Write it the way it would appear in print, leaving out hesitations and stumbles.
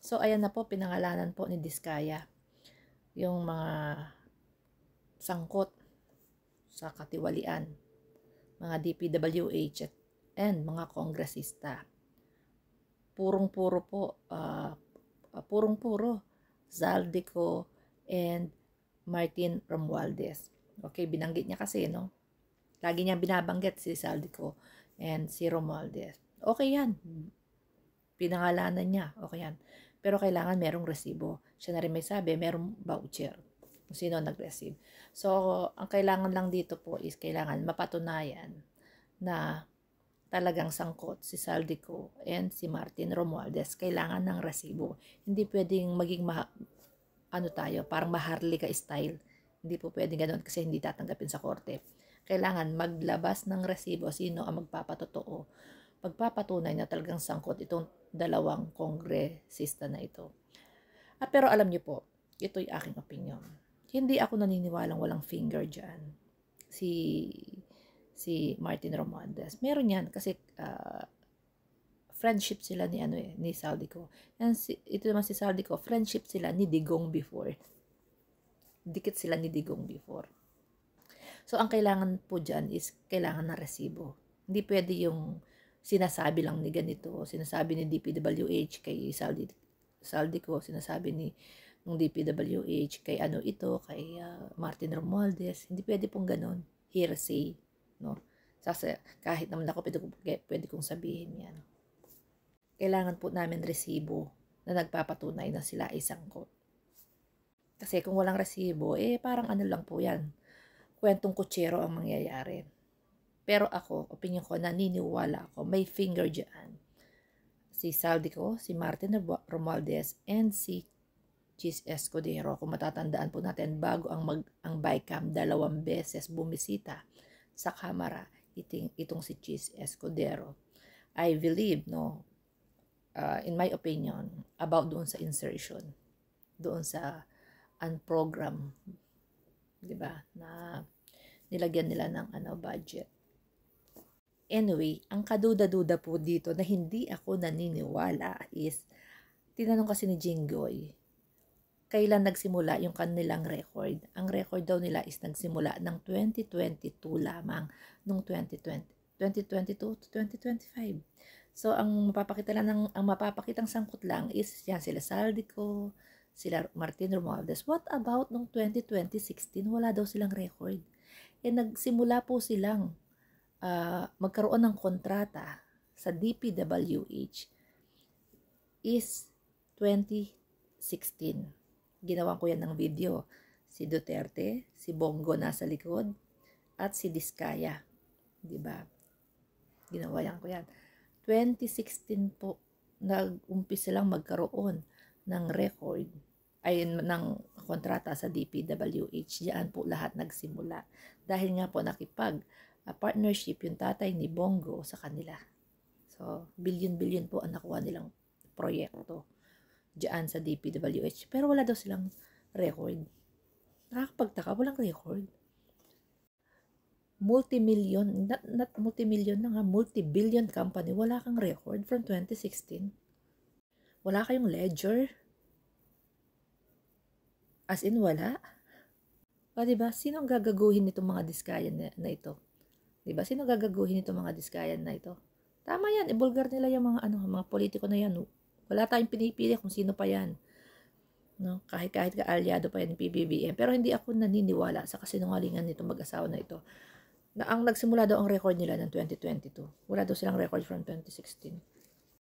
So, ayan na po, pinangalanan po ni Diskaya yung mga sangkot sa katiwalian, mga DPWH and mga kongresista. Purong-puro po, purong-puro Zaldico and Martin Romualdez. Okay, binanggit niya kasi, no? Lagi niya binabanggit si Zaldico and si Romualdez. Okay yan. Pinangalanan niya. Okay yan. Pero kailangan merong resibo. Siya na rin may sabi, merong voucher. Kung sino nag-receive. So, ang kailangan lang dito po is kailangan mapatunayan na talagang sangkot si Zaldico and si Martin Romualdez. Kailangan ng resibo. Hindi pwedeng maging parang maharlika style. Hindi po pwedeng ganoon kasi hindi tatanggapin sa korte. Kailangan maglabas ng resibo sino ang magpapatotoo. Pagpapatunay na talagang sangkot itong dalawang kongresista na ito. Pero alam niyo po, ito'y aking opinion. Hindi ako naniniwalang walang finger dyan. Si Martin Romualdez. Meron yan kasi friendship sila ni Zaldico. And ito naman si Zaldico, friendship sila ni Digong before. Dikit sila ni Digong before. So, ang kailangan po dyan is kailangan na resibo. Hindi pwede yung sinasabi lang ni ganito, sinasabi ni DPWH kay Zaldico, sinasabi ng DPWH kay kay Martin Romualdez. Hindi pwede pong ganon. Hearsay, no? Kahit naman ako pwede kong sabihin yan. Kailangan po namin resibo na nagpapatunay na sila ay sangkot. Kasi kung walang resibo, parang lang po yan. Kwentong kutsero ang mangyayari. Pero ako, opinion ko, naniniwala ako, may finger dyan. Si Zaldico, si Martin Romualdez, and si Chis Escudero. Kung matatandaan po natin, bago ang BICAM 2 beses bumisita sa Kamara, itong si Chis Escudero. I believe, in my opinion, about doon sa insertion, doon sa unprogram, diba, na nilagyan nila ng budget. Anyway, ang kaduda-duda po dito na hindi ako naniniwala is, tinanong kasi ni Jinggoy, kailan nagsimula yung kanilang record. Ang record daw nila is nagsimula ng 2022 lamang, nung 2022 to 2025. So, ang mapapakitang sangkot lang is yan, sila Zaldico, sila Martin Romualdez. What about nung 2016? Wala daw silang record. Nagsimula po silang magkaroon ng kontrata sa DPWH is 2016. Ginawa ko yan ng video. Si Duterte, si Bongo nasa likod, at si Diskaya. Diba? Ginawa yan ko yan. 2016 po, nag-umpisa silang magkaroon ng record, ng kontrata sa DPWH. Diyan po lahat nagsimula. Dahil nga po partnership yung tatay ni Bongo sa kanila. So, billion-billion po ang nakuha nilang proyekto diyan sa DPWH. Pero wala daw silang record. Nakakapagtaka, walang record. Multi-million, not multi-million na nga, multi-billion company, wala kang record from 2016. Wala kayong ledger. As in, wala. O, diba? Sino ang gagaguhin nitong mga Diskayan na ito? Diba? Sino gagaguhin itong mga Diskayan na ito? Tama yan. Ibulgar nila yung mga politiko na yan. Wala tayong pinipili kung sino pa yan. No? Kahit kaalyado pa yan ng PBBM. Pero hindi ako naniniwala sa kasinungalingan nitong mag-asawa na ito. Na ang nagsimula daw ang record nila ng 2022. Wala daw silang record from 2016.